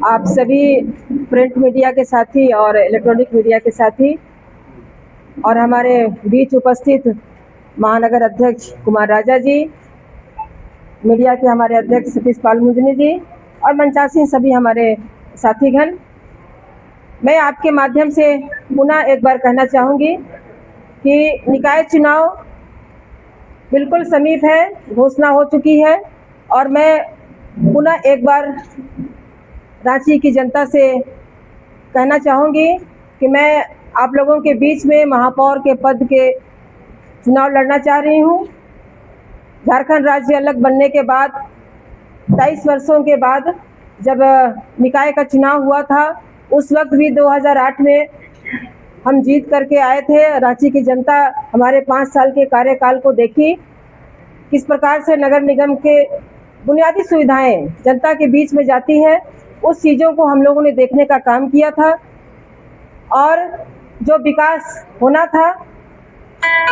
आप सभी print media के साथी और इलेक्ट्रॉनिक मीडिया के साथी और हमारे बीच उपस्थित महानगर अध्यक्ष कुमार राजा जी, मीडिया के हमारे अध्यक्ष सतीश पाल मुंजनी जी और मंचासीन सभी हमारे साथीगण, मैं आपके माध्यम से पुनः एक बार कहना चाहूँगी कि निकाय चुनाव बिल्कुल समीप है, घोषणा हो चुकी है और मैं पुनः एक बार रांची की जनता से कहना चाहूँगी कि मैं आप लोगों के बीच में महापौर के पद के चुनाव लड़ना चाह रही हूँ। झारखंड राज्य अलग बनने के बाद 23 वर्षों के बाद जब निकाय का चुनाव हुआ था, उस वक्त भी 2008 में हम जीत करके आए थे। रांची की जनता हमारे 5 साल के कार्यकाल को देखी, किस प्रकार से नगर निगम के बुनियादी सुविधाएं जनता के बीच में जाती है, उस चीज़ों को हम लोगों ने देखने का काम किया था और जो विकास होना था,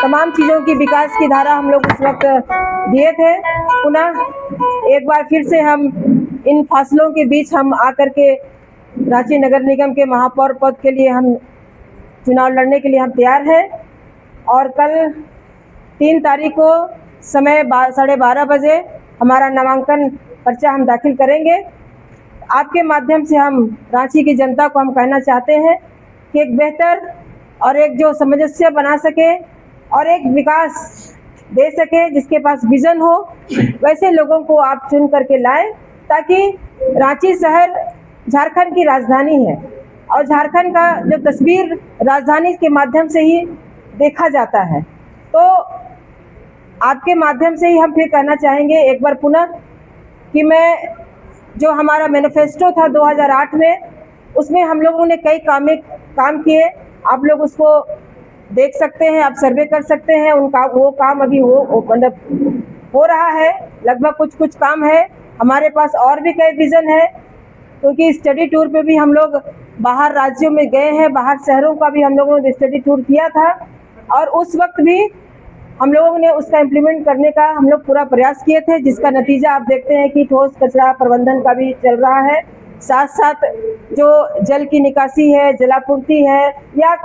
तमाम चीज़ों की विकास की धारा हम लोग उस वक्त दिए थे। पुनः एक बार फिर से हम इन फासलों के बीच हम आकर के रांची नगर निगम के महापौर पद के लिए हम चुनाव लड़ने के लिए हम तैयार हैं और कल 3 तारीख को समय 12:30 बजे हमारा नामांकन पर्चा हम दाखिल करेंगे। आपके माध्यम से हम रांची की जनता को हम कहना चाहते हैं कि एक बेहतर और एक जो सामंजस्य बना सके और एक विकास दे सके, जिसके पास विजन हो, वैसे लोगों को आप चुन करके लाएं, ताकि रांची शहर झारखंड की राजधानी है और झारखंड का जो तस्वीर राजधानी के माध्यम से ही देखा जाता है। तो आपके माध्यम से ही हम फिर कहना चाहेंगे एक बार पुनः कि मैं जो हमारा मैनिफेस्टो था 2008 में, उसमें हम लोगों ने कई काम किए। आप लोग उसको देख सकते हैं, आप सर्वे कर सकते हैं। उनका वो काम अभी मतलब हो रहा है, लगभग कुछ काम है। हमारे पास और भी कई विज़न है, क्योंकि स्टडी टूर पे भी हम लोग बाहर राज्यों में गए हैं, बाहर शहरों का भी हम लोगों ने स्टडी टूर किया था और उस वक्त भी हम लोगों ने उसका इम्प्लीमेंट करने का हम लोग पूरा प्रयास किए थे, जिसका नतीजा आप देखते हैं कि ठोस कचरा प्रबंधन का भी चल रहा है। साथ साथ जो जल की निकासी है, जलापूर्ति है, या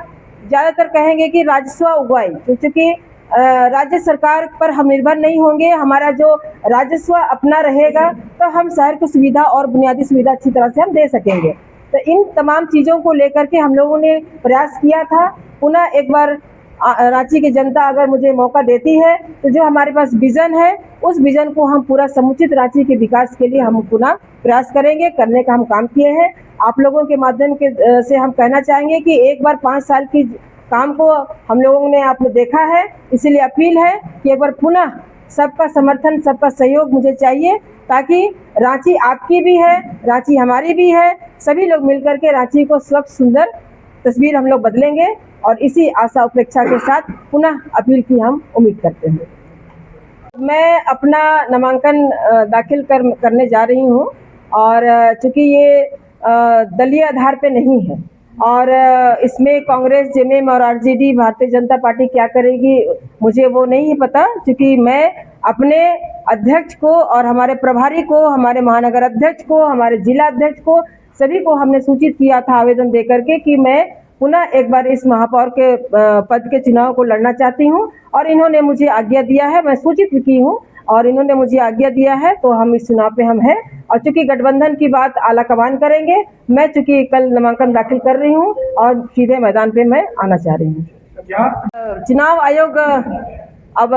ज़्यादातर कहेंगे कि राजस्व उगाही, क्योंकि राज्य सरकार पर हम निर्भर नहीं होंगे। हमारा जो राजस्व अपना रहेगा तो हम शहर को सुविधा और बुनियादी सुविधा अच्छी तरह से हम दे सकेंगे। तो इन तमाम चीज़ों को लेकर के हम लोगों ने प्रयास किया था। पुनः एक बार रांची की जनता अगर मुझे मौका देती है तो जो हमारे पास विज़न है, उस विज़न को हम पूरा समुचित रांची के विकास के लिए हम पुनः प्रयास करेंगे, करने का हम काम किए हैं। आप लोगों के माध्यम से हम कहना चाहेंगे कि एक बार 5 साल की काम को हम लोगों ने आपने देखा है, इसीलिए अपील है कि एक बार पुनः सबका समर्थन, सबका सहयोग मुझे चाहिए, ताकि रांची आपकी भी है, रांची हमारी भी है। सभी लोग मिलकर के रांची को स्वच्छ सुंदर तस्वीर हम लोग बदलेंगे और इसी आशा उपेक्षा के साथ पुनः अपील की हम उम्मीद करते हैं। मैं अपना नामांकन दाखिल करने जा रही हूँ और चूँकि ये दलीय आधार पे नहीं है और इसमें कांग्रेस, जेएमएम और आरजेडी भारतीय जनता पार्टी क्या करेगी मुझे वो नहीं पता, क्योंकि मैं अपने अध्यक्ष को और हमारे प्रभारी को, हमारे महानगर अध्यक्ष को, हमारे जिला अध्यक्ष को, सभी को हमने सूचित किया था आवेदन दे करके कि मैं पुनः एक बार इस महापौर के पद के चुनाव को लड़ना चाहती हूं और इन्होंने मुझे आज्ञा दिया है। मैं सूचित भी की हूं और इन्होंने मुझे आज्ञा दिया है, तो हम इस चुनाव पे हम हैं। और चूंकि गठबंधन की बात आला कमान करेंगे, मैं चूंकि कल नामांकन दाखिल कर रही हूं और सीधे मैदान पे मैं आना चाह रही हूँ। चुनाव आयोग अब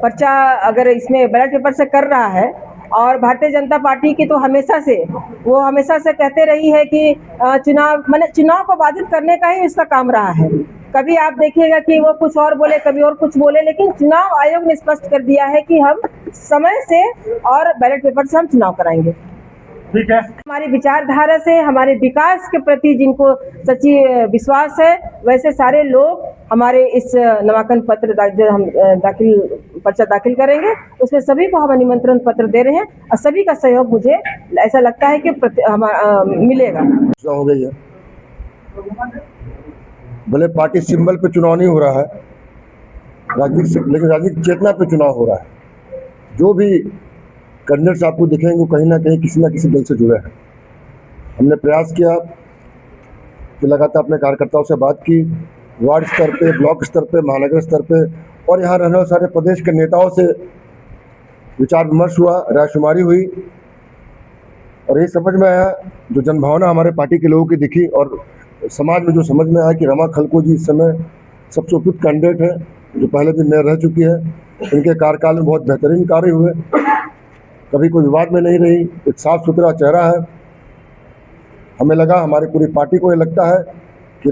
पर्चा अगर इसमें बैलेट पेपर से कर रहा है और भारतीय जनता पार्टी की तो हमेशा से कहते रही है कि चुनाव को बाधित करने का ही उसका काम रहा है। कभी आप देखिएगा कि वो कुछ और बोले, कभी और कुछ बोले, लेकिन चुनाव आयोग ने स्पष्ट कर दिया है कि हम समय से और बैलेट पेपर से हम चुनाव कराएंगे। ठीक है। हमारी विचारधारा से, हमारे विकास के प्रति जिनको सच्ची विश्वास है, वैसे सारे लोग हमारे इस नामांकन पत्र जो हम पर्चा दाखिल करेंगे, उसमें सभी को हम निमंत्रण पत्र दे रहे हैं और सभी का सहयोग मुझे ऐसा लगता है कि मिलेगा। हो गई है, भले पार्टी सिंबल पे चुनाव नहीं हो रहा है, लेकिन राजनीतिक चेतना पे चुनाव हो रहा है। जो भी कैंडिडेट्स आपको दिखेंगे वो कहीं ना कहीं किसी न किसी दल से जुड़े हैं। हमने प्रयास किया कि लगातार अपने कार्यकर्ताओं से बात की, वार्ड स्तर पे, ब्लॉक स्तर पे, महानगर स्तर पे और यहाँ रहने वाले सारे प्रदेश के नेताओं से विचार विमर्श हुआ, रायशुमारी हुई और ये समझ में आया, जो जनभावना हमारे पार्टी के लोगों की दिखी और समाज में जो समझ में आया कि रमा खलको जी इस समय सबसे उपयुक्त कैंडिडेट है, जो पहले भी मेयर रह चुकी है। इनके कार्यकाल में बहुत बेहतरीन कार्य हुए, कभी कोई विवाद में नहीं रही, एक साफ सुथरा चेहरा है। हमें लगा, हमारी पूरी पार्टी को ये लगता है कि